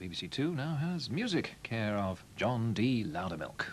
BBC Two now has music, care of John D. Loudermilk.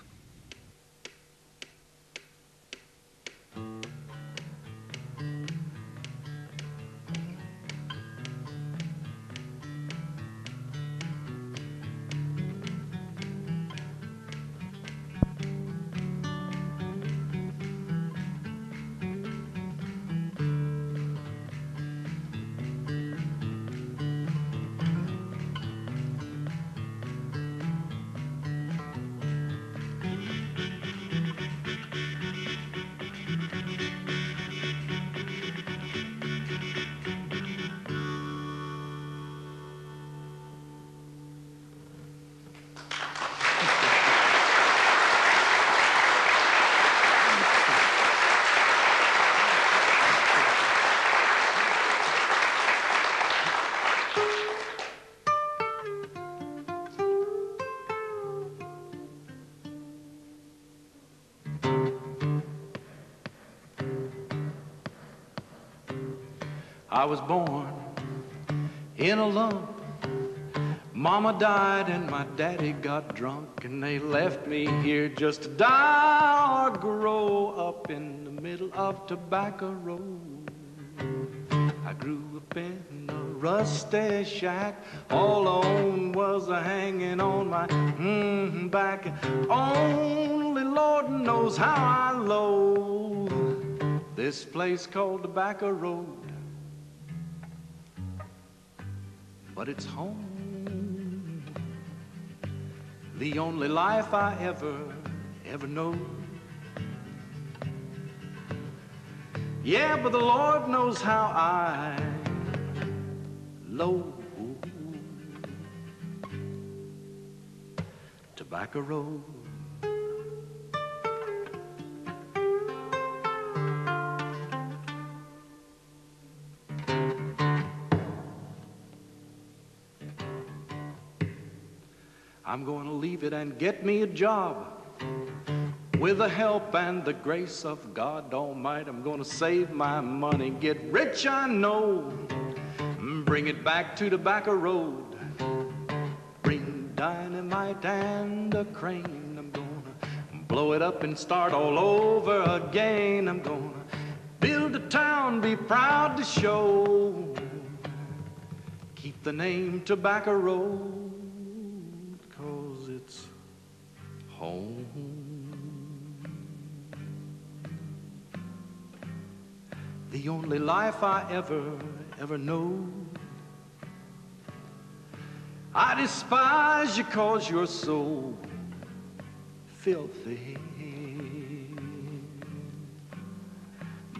I was born in a lump. Mama died and my daddy got drunk, and they left me here just to die or grow up in the middle of Tobacco Road. I grew up in a rusty shack. All I owned was a hanging on my back. Only Lord knows how I loathe this place called Tobacco Road. But it's home, the only life I ever know. Yeah, but the Lord knows how I loathe Tobacco Road. I'm going to leave it and get me a job. With the help and the grace of God Almighty, I'm going to save my money, get rich I know, bring it back to Tobacco Road. Bring dynamite and a crane. I'm going to blow it up and start all over again. I'm going to build a town, be proud to show, keep the name Tobacco Road. Home. The only life I ever know. I despise you 'cause you're so filthy,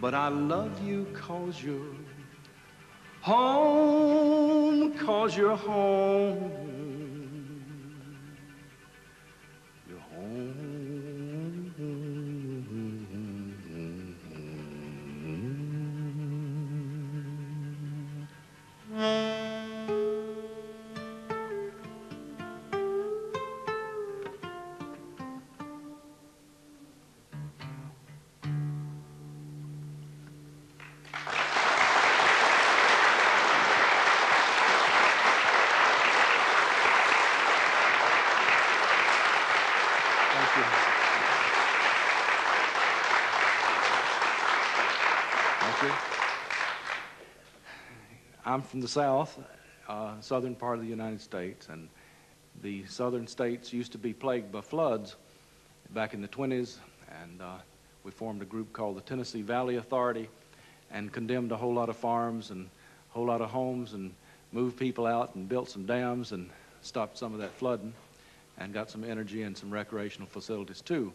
but I love you 'cause you're home, 'cause you're home. I'm from the South, southern part of the United States, and the southern states used to be plagued by floods back in the 20s, and we formed a group called the Tennessee Valley Authority and condemned a whole lot of farms and a whole lot of homes and moved people out and built some dams and stopped some of that flooding and got some energy and some recreational facilities too.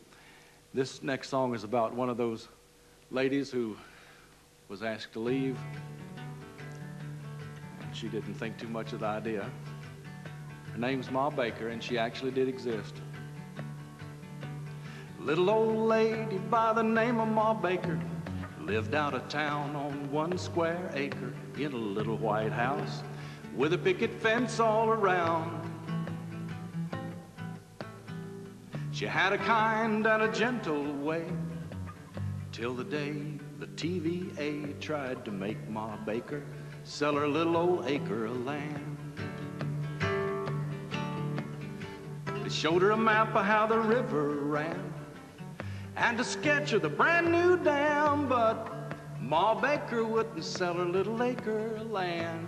This next song is about one of those ladies who was asked to leave. She didn't think too much of the idea. Her name's Ma Baker, and she actually did exist. Little old lady by the name of Ma Baker lived out of town on 1 square acre in a little white house with a picket fence all around. She had a kind and a gentle way till the day the TVA tried to make Ma Baker sell her little old acre of land. showed her a map of how the river ran and a sketch of the brand new dam, but Ma Baker wouldn't sell her little acre of land.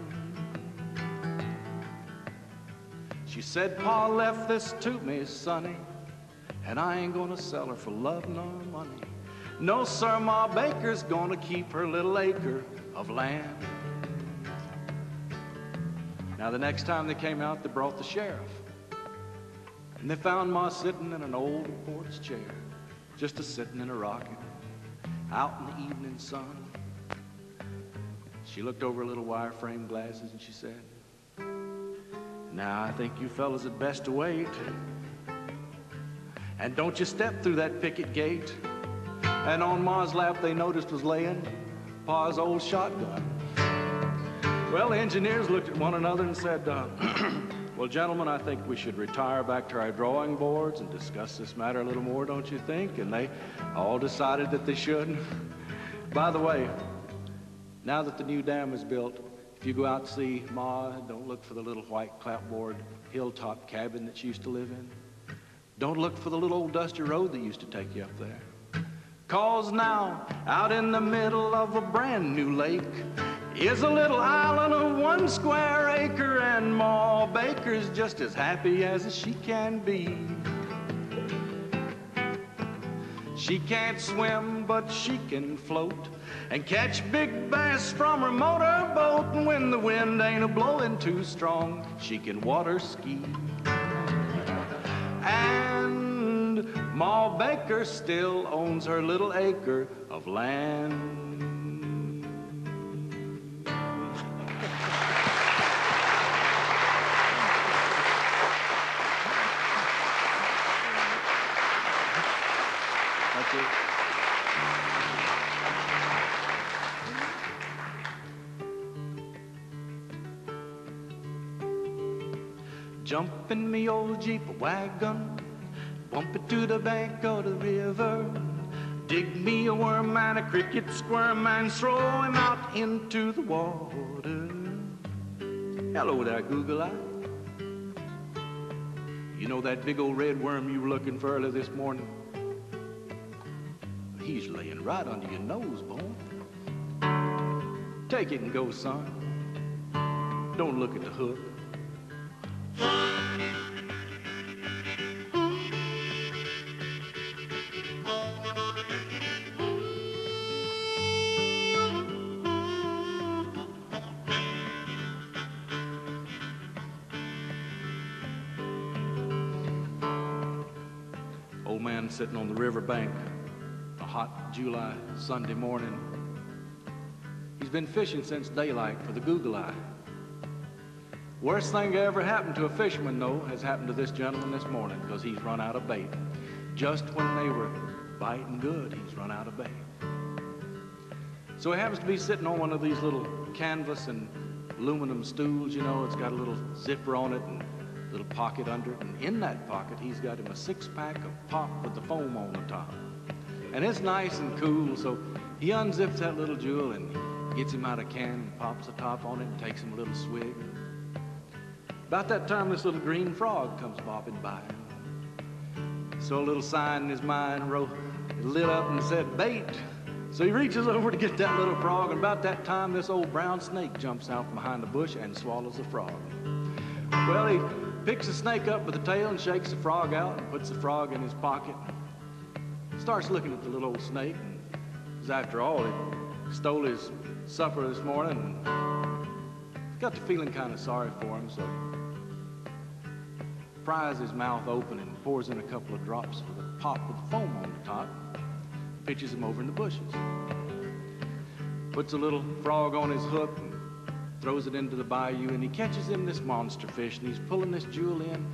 She said, Pa left this to me, sonny, and I ain't gonna sell her for love nor money. No, sir, Ma Baker's gonna keep her little acre of land. Now, the next time they came out, they brought the sheriff. And they found Ma sitting in an old porch chair, just a-sitting in a rocking, out in the evening sun. She looked over her little wire-frame glasses and she said, now, I think you fellas had best to wait. And don't you step through that picket gate. And on Ma's lap they noticed was laying Pa's old shotgun. Well, the engineers looked at one another and said, well, gentlemen, I think we should retire back to our drawing boards and discuss this matter a little more, don't you think? And they all decided that they should. By the way, now that the new dam is built, if you go out to see Ma, don't look for the little white clapboard hilltop cabin that she used to live in. Don't look for the little old dusty road that used to take you up there. 'Cause now, out in the middle of a brand new lake, is a little island of 1 square acre, and Ma Baker's just as happy as she can be. She can't swim, but she can float and catch big bass from her motorboat, and when the wind ain't a-blowing too strong, she can water ski. And Ma Baker still owns her little acre of land. Jump in me old Jeep wagon, bump it to the bank of the river, dig me a worm and a cricket squirm and throw him out into the water. Hello there, Google Eye. You know that big old red worm you were looking for early this morning? He's laying right under your nose, boy. Take it and go, son. Don't look at the hook. Old man sitting on the riverbank, a hot July Sunday morning. He's been fishing since daylight for the Google Eye. Worst thing that ever happened to a fisherman, though, has happened to this gentleman this morning, because he's run out of bait. Just when they were biting good, he's run out of bait. So he happens to be sitting on one of these little canvas and aluminum stools, you know. It's got a little zipper on it and a little pocket under it. And in that pocket, he's got him a 6-pack of pop with the foam on the top. And it's nice and cool, so he unzips that little jewel and gets him out a can and pops the top on it and takes him a little swig. About that time, this little green frog comes bobbing by. So a little sign in his mind lit up and said, bait. So he reaches over to get that little frog, and about that time, this old brown snake jumps out from behind the bush and swallows the frog. Well, he picks the snake up with the tail and shakes the frog out and puts the frog in his pocket. Starts looking at the little old snake, because after all, he stole his supper this morning, and he's got to feeling kind of sorry for him, so pries his mouth open and pours in a couple of drops with a pop with the foam on the top, pitches him over in the bushes. Puts a little frog on his hook and throws it into the bayou, and he catches him this monster fish, and he's pulling this jewel in,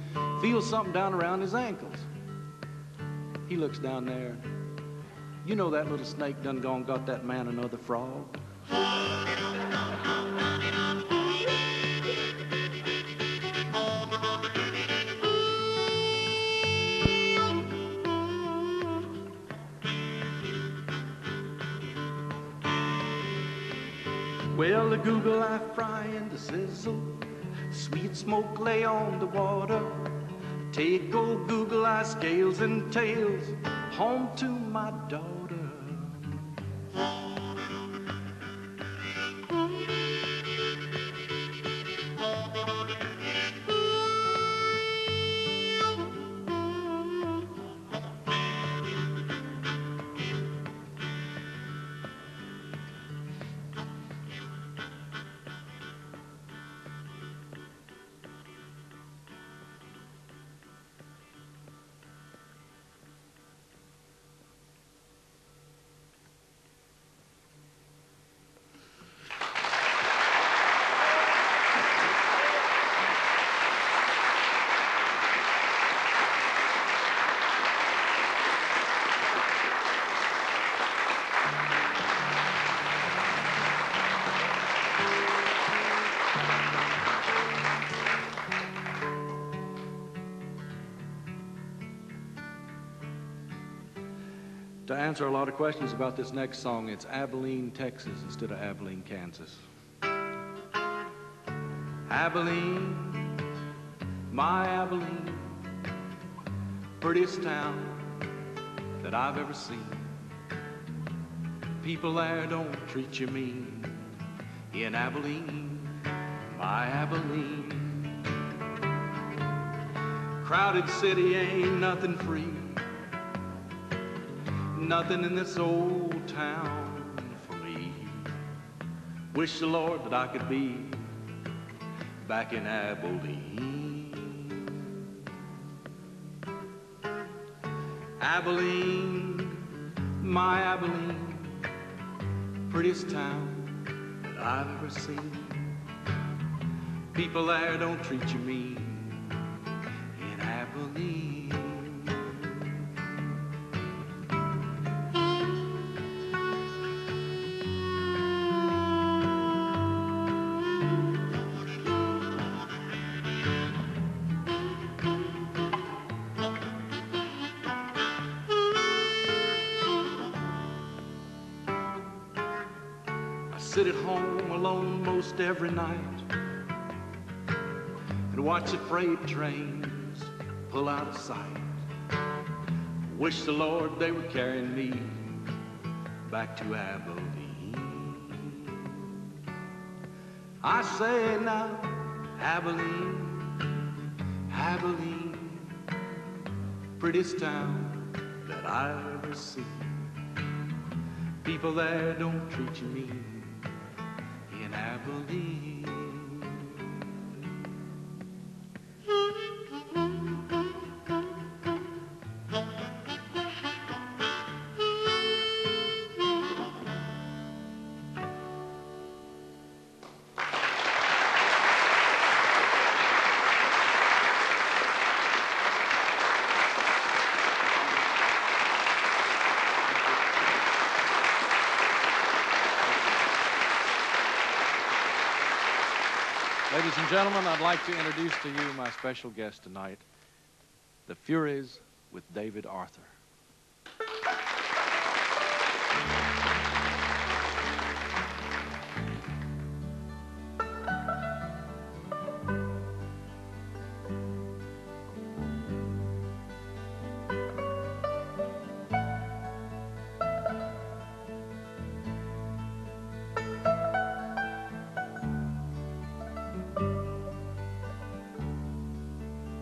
feels something down around his ankles. He looks down there. You know that little snake done gone got that man another frog. Well, the Google Eye fry and the sizzle, sweet smoke lay on the water. Take old Google Eye scales and tails home to my daughter. To answer a lot of questions about this next song, it's Abalene, Texas instead of Abilene, Kansas. Abalene, my Abalene, prettiest town that I've ever seen. People there don't treat you mean. In Abalene, my Abalene. Crowded city ain't nothing free. Nothing in this old town for me. Wish the Lord that I could be back in Abilene. Abilene, my Abilene, prettiest town that I've ever seen. People there don't treat you mean. In Abilene. Sit at home alone most every night and watch the freight trains pull out of sight. Wish the Lord they were carrying me back to Abilene. I say now, Abilene, Abilene, prettiest town that I've ever seen. People there don't treat you mean. Abilene. Ladies and gentlemen, I'd like to introduce to you my special guest tonight, the Furies with David Arthur.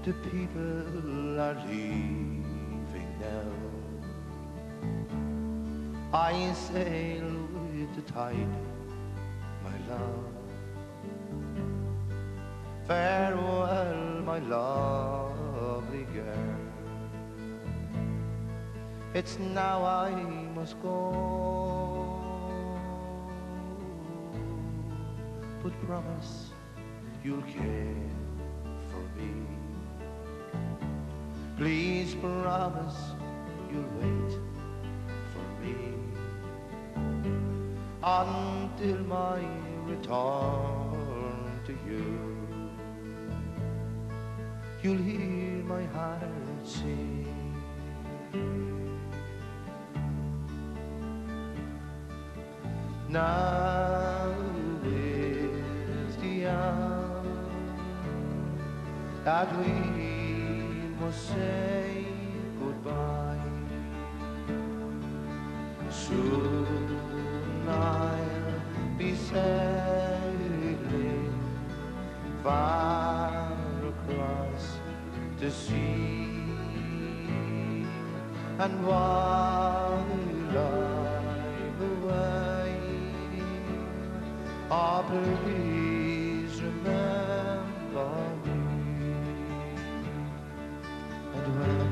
The people are leaving now. I sail with the tide, my love. Farewell, my lovely girl. It's now I must go, but promise you'll care for me. Please promise you'll wait for me until my return to you. You'll hear my heart sing. Now is the hour that we must say goodbye. Soon I'll be sailing far across the sea, and while I'm away, oh, please remember me. And when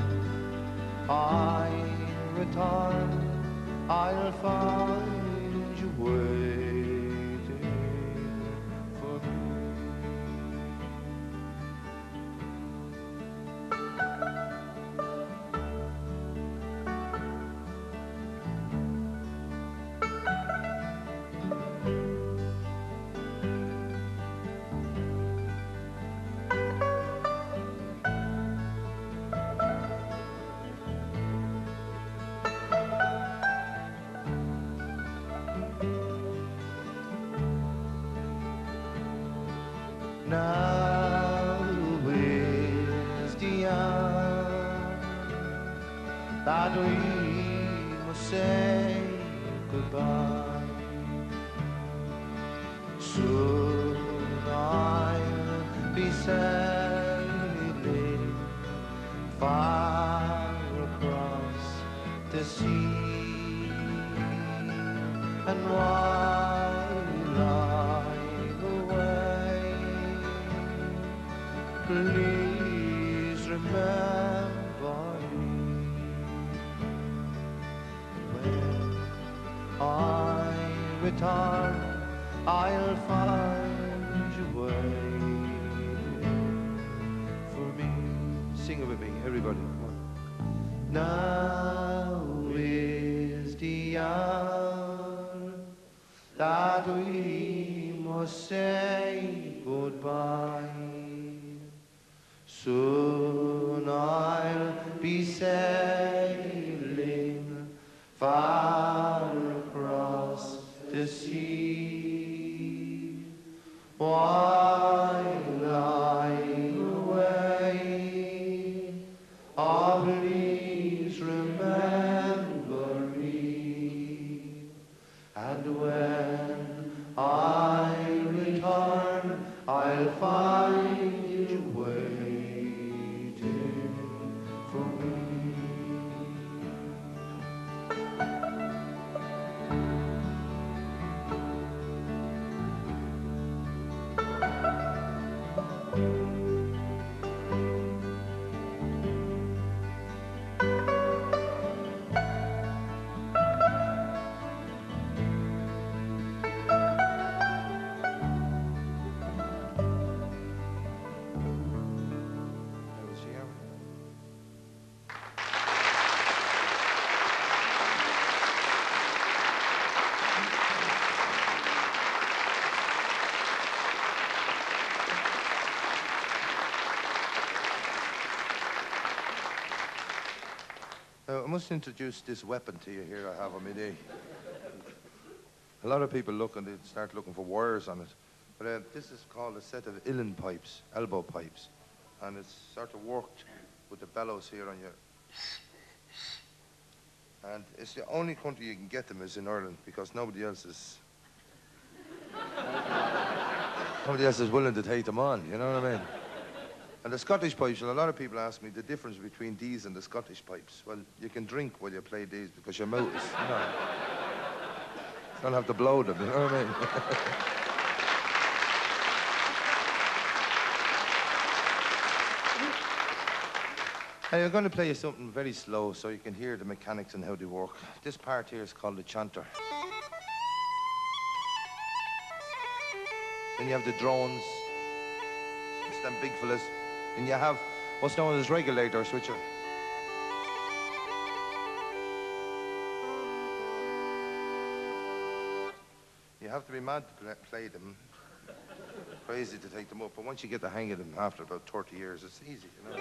I return, I'll find you waiting for me. Now is the hour that we must say goodbye. Soon I'll be sailing far across the sea, and while I'm away, please remember me. When I return, I'll find you waiting for me. Sing it with me, everybody. Come on. Now is the hour that we must say goodbye. Soon I'll be sailing far across the sea, while I'm away, oh, please remember me. And when I return, I'll find you waiting for me. I must introduce this weapon to you here I have on my knee. A lot of people look and they start looking for wires on it. But this is called a set of Uilleann pipes, elbow pipes. And it's sort of worked with the bellows here on your... And it's the only country you can get them is in Ireland, because nobody else is willing to take them on, you know what I mean? And the Scottish pipes, and a lot of people ask me the difference between these and the Scottish pipes. Well, you can drink while you play these because your mouth is, you know. You don't have to blow them, you know what I mean? And I'm going to play you something very slow so you can hear the mechanics and how they work. This part here is called the chanter. Then you have the drones. It's them big fellas. And you have what's known as regulator switcher. You have to be mad to play them. Crazy to take them up. But once you get the hang of them after about 30 years, it's easy, you know.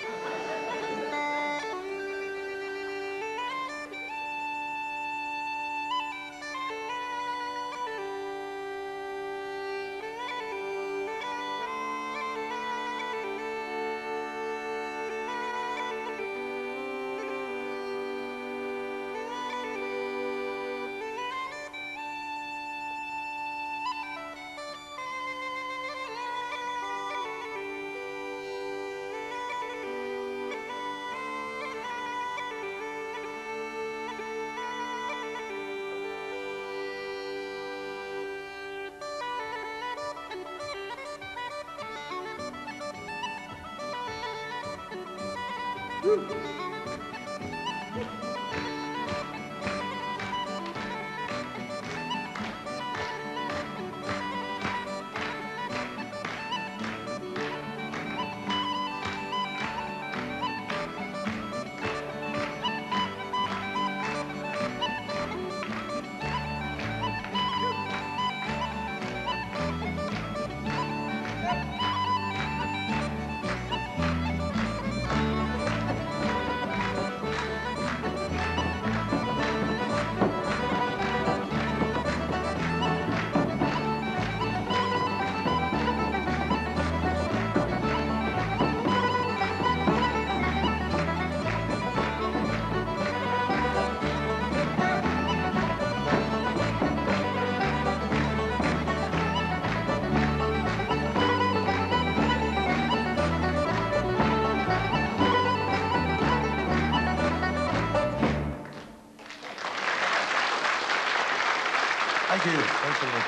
Thank you. Thanks very much.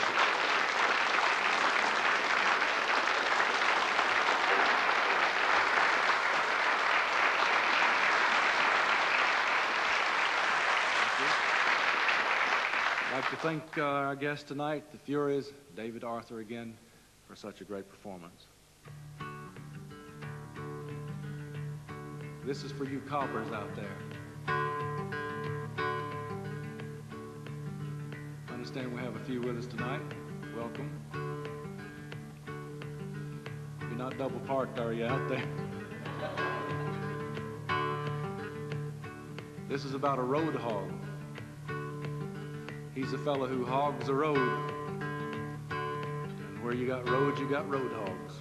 I'd like to thank our guest tonight, the Furies, David Arthur again, for such a great performance. This is for you coppers out there. I understand we have a few with us tonight. Welcome. You're not double parked, are you, out there? This is about a road hog. He's a fella who hogs the road. And where you got roads, you got road hogs.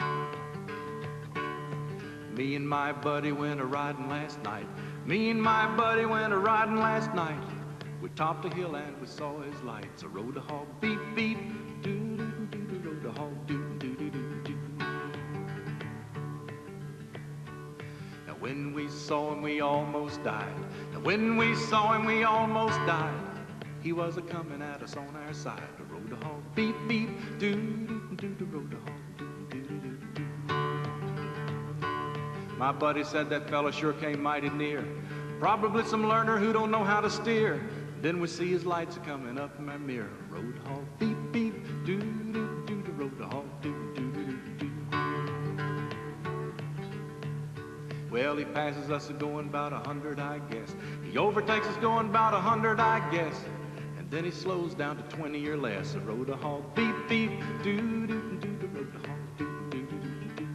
Me and my buddy went a-riding last night. Me and my buddy went a-riding last night. We topped a hill and we saw his lights. A road hog, beep, beep, doo-doo-doo-doo, road hog, doo-doo-doo-doo-doo. Now when we saw him, we almost died. Now when we saw him, we almost died. He was a-coming at us on our side. A road hog, beep, beep, doo-doo-doo-doo, road hog, doo-doo-doo-doo. My buddy said that fella sure came mighty near. Probably some learner who don't know how to steer. Then we see his lights a-coming up in my mirror. Road hog, beep, beep, doo-doo-doo-doo, road hog, doo-doo-doo-doo. Well, he passes us a-going about 100, I guess. He overtakes us going about 100, I guess. And then he slows down to 20 or less. A road hog, beep, beep, doo-doo-doo-doo, road hog, doo-doo-doo-doo.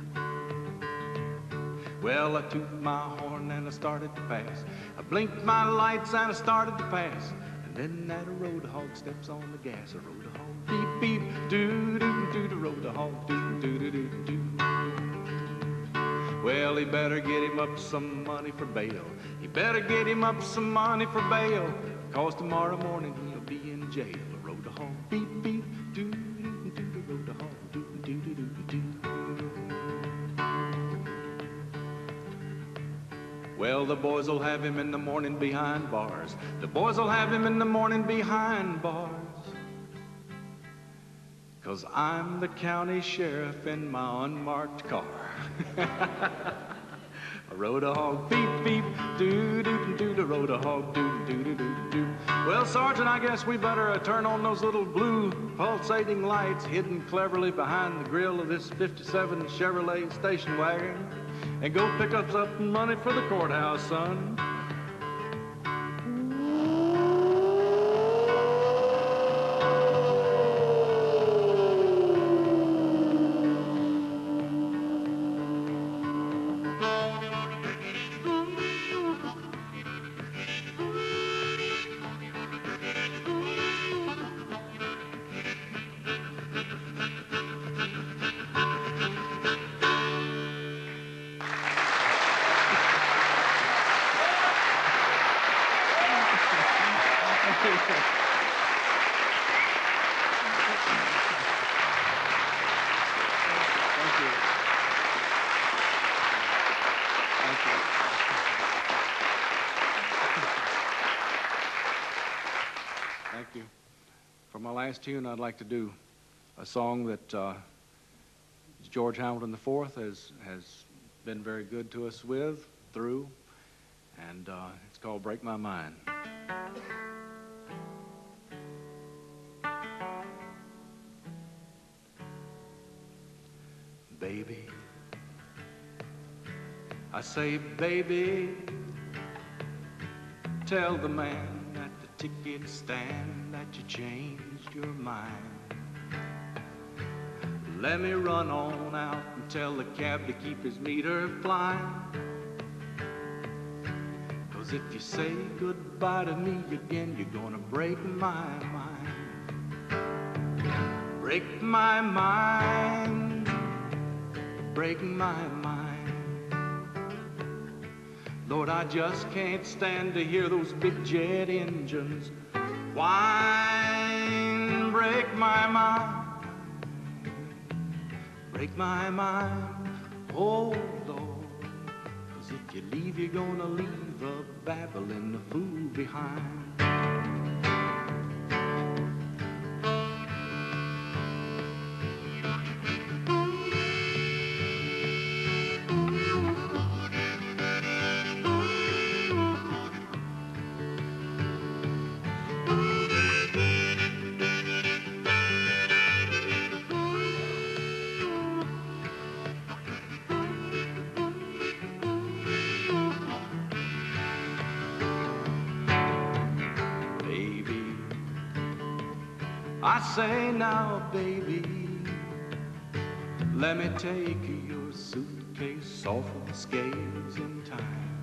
Well, I toot my horn and I started to pass. I blinked my lights and I started to pass. And then that road hog steps on the gas. A road hog, beep, beep, doo-doo-doo-doo, road hog, doo-doo-doo-doo. Well, he better get him up some money for bail. He better get him up some money for bail. 'Cause tomorrow morning he'll be in jail. A road hog, beep, beep, doo-doo-doo-doo, road hog, doo-doo-doo-doo. Well, the boys will have him in the morning behind bars. The boys will have him in the morning behind bars. 'Cause I'm the county sheriff in my unmarked car. A road hog, beep, beep, doo-doo-doo-doo, road hog, doo-doo-doo-doo-doo. Well, Sergeant, I guess we better turn on those little blue pulsating lights hidden cleverly behind the grill of this 57 Chevrolet station wagon and go pick up some money for the courthouse, son. Thank you. For my last tune, I'd like to do a song that George Hamilton IV has been very good to us through. and it's called Break My Mind. Baby, I say, baby, tell the man at the ticket stand that you changed your mind. Let me run on out and tell the cab to keep his meter flying. 'Cause if you say goodbye to me again, you're gonna break my mind. Break my mind, break my mind. Lord, I just can't stand to hear those big jet engines whine. Break my mind, break my mind, oh Lord. 'Cause if you leave, you're gonna leave a babbling fool behind. I say now, baby, let me take your suitcase off of the scales in time.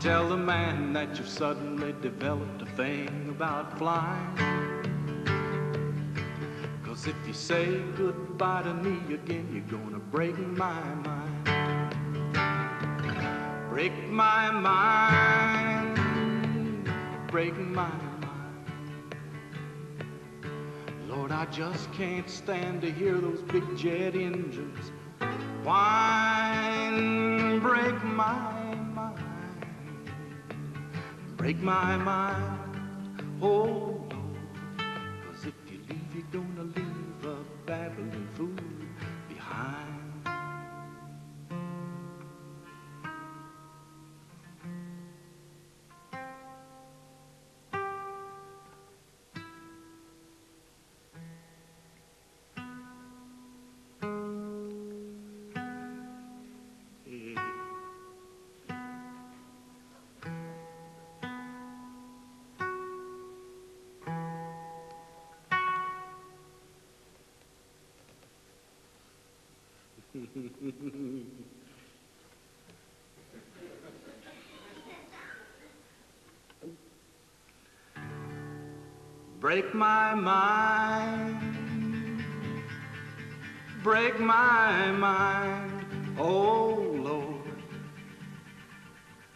Tell the man that you've suddenly developed a thing about flying. 'Cause if you say goodbye to me again, you're gonna break my mind. Break my mind, break my mind. Lord, I just can't stand to hear those big jet engines whine. Break my mind, break my mind, oh Lord. 'Cause if you leave, you're gonna leave a babbling fool behind. Break my mind, break my mind, oh Lord.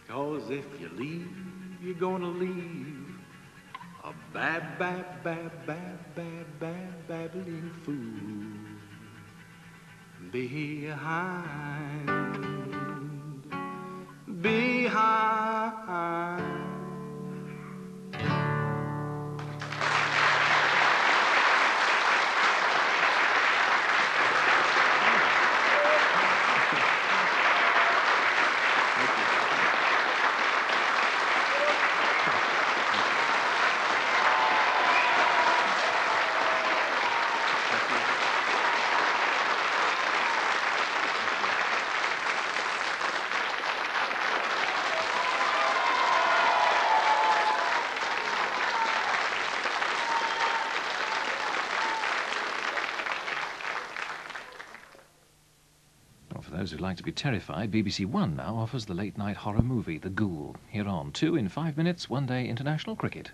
'Cause if you leave, you're gonna leave a babbling fool behind, behind. For those who'd like to be terrified, BBC One now offers the late-night horror movie, The Ghoul, here on 2 in 5 minutes, one day international cricket.